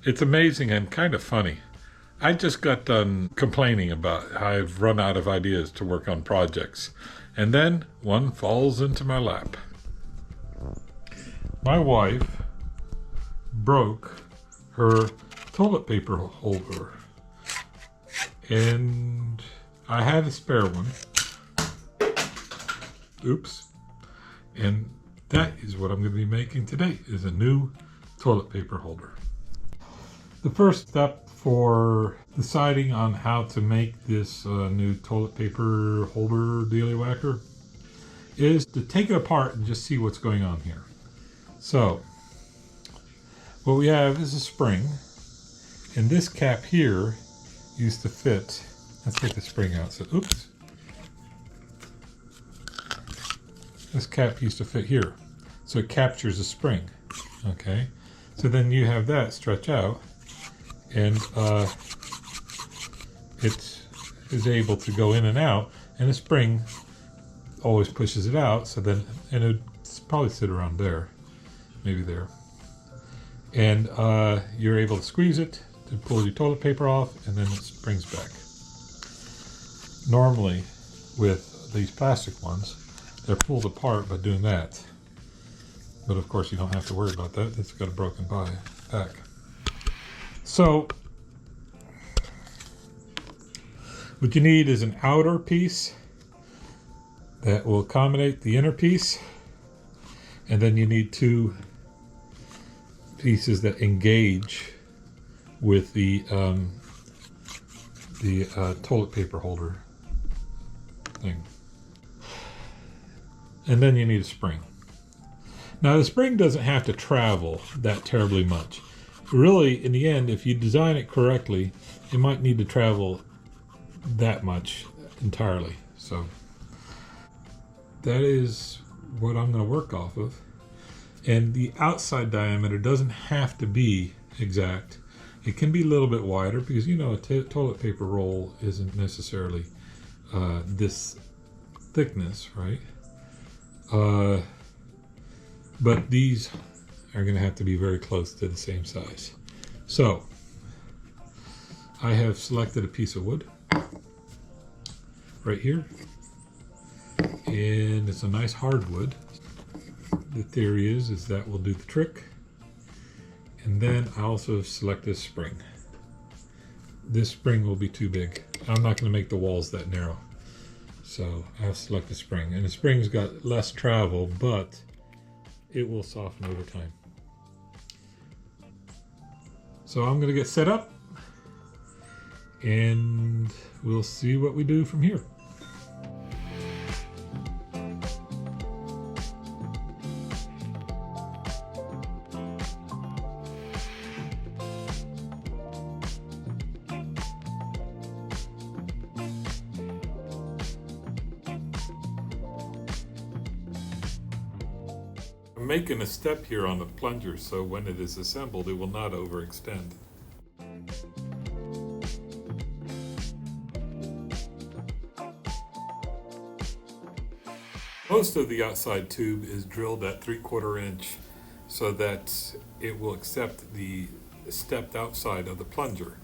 It's amazing and kind of funny. I just got done complaining about how I've run out of ideas to work on projects, and then one falls into my lap. My wife broke her toilet paper holder, and I had a spare one. Oops. And that is what I'm going to be making today, is a new toilet paper holder. The first step for deciding on how to make this new toilet paper holder dealy whacker is to take it apart and just see what's going on here. So, what we have is a spring, and this cap here used to fit. Let's take the spring out. So, oops. This cap used to fit here, so it captures the spring. Okay, so then you have that stretch out, and it is able to go in and out, and the spring always pushes it out. So then, and it would probably sit around there, maybe there, and you're able to squeeze it to pull your toilet paper off, and then it springs back. Normally, with these plastic ones, they're pulled apart by doing that. But of course you don't have to worry about that. It's got a broken back. So what you need is an outer piece that will accommodate the inner piece. And then you need two pieces that engage with the toilet paper holder thing. And then you need a spring. Now the spring doesn't have to travel that terribly much. Really, in the end, if you design it correctly, it might need to travel that much entirely. So that is what I'm going to work off of. And the outside diameter doesn't have to be exact. It can be a little bit wider because, you know, a toilet paper roll isn't necessarily this thickness, right? But these are going to have to be very close to the same size. So I have selected a piece of wood right here, and it's a nice hardwood. The theory is that will do the trick. And then I also have selected a spring. This spring will be too big. I'm not going to make the walls that narrow. So I'll select a spring, and the spring's got less travel, but it will soften over time. So I'm going to get set up, and we'll see what we do from here. I'm making a step here on the plunger so when it is assembled it will not overextend. Most of the outside tube is drilled at 3/4 inch so that it will accept the stepped outside of the plunger.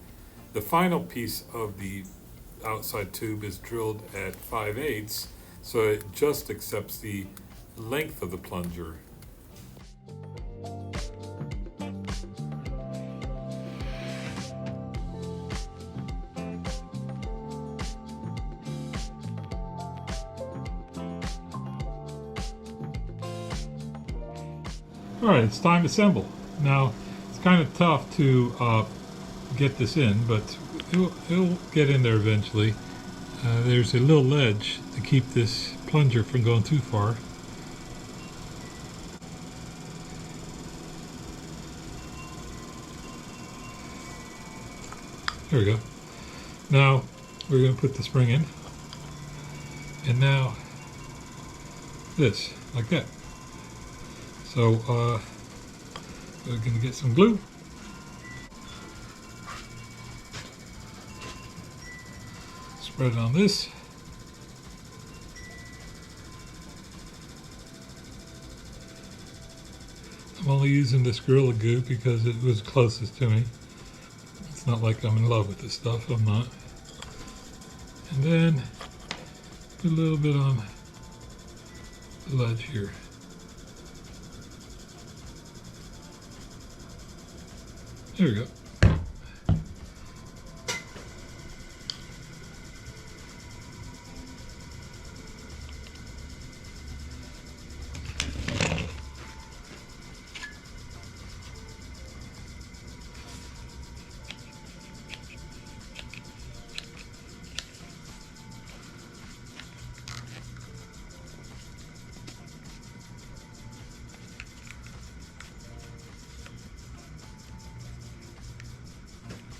The final piece of the outside tube is drilled at 5/8 so it just accepts the length of the plunger. Alright, it's time to assemble. Now, it's kind of tough to get this in, but it'll get in there eventually. There's a little ledge to keep this plunger from going too far. There we go. Now, we're going to put the spring in. And now, this, like that. So we're going to get some glue. Spread it on this. I'm only using this Gorilla Glue because it was closest to me. not like I'm in love with this stuff. I'm not. And then put a little bit on the ledge here. There we go.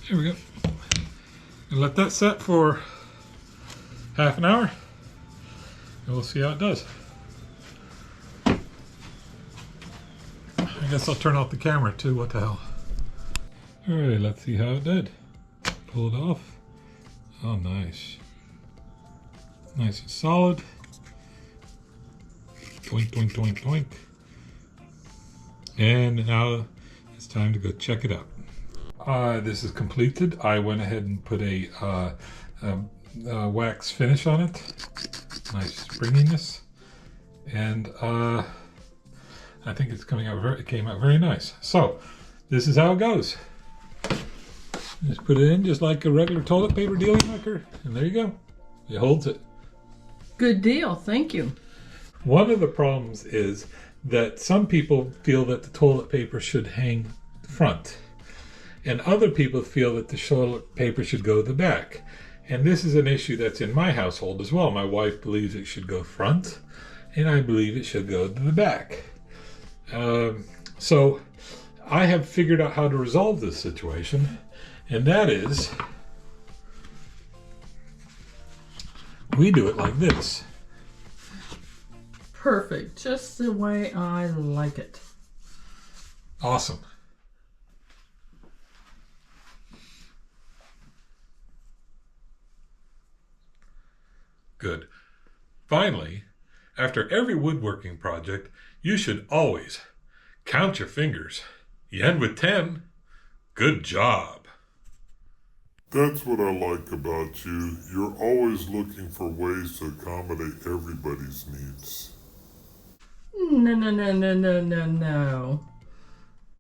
There we go. And let that set for half an hour, and we'll see how it does. I guess I'll turn off the camera too. What the hell? All right, let's see how it did. Pull it off. Oh, nice. Nice and solid. Doink, doink, doink, doink. And now it's time to go check it out. This is completed. I went ahead and put a wax finish on it. Nice springiness. And I think it's coming out it came out very nice. So this is how it goes. Just put it in just like a regular toilet paper dealing maker, and there you go. It holds it. Good deal. Thank you. One of the problems is that some people feel that the toilet paper should hang front, and other people feel that the toilet paper should go to the back. And this is an issue that's in my household as well. My wife believes it should go front, and I believe it should go to the back. So I have figured out how to resolve this situation, and that is we do it like this. Perfect. Just the way I like it. Awesome. Good. Finally, after every woodworking project, you should always count your fingers. You end with 10. Good job. That's what I like about you. You're always looking for ways to accommodate everybody's needs. No.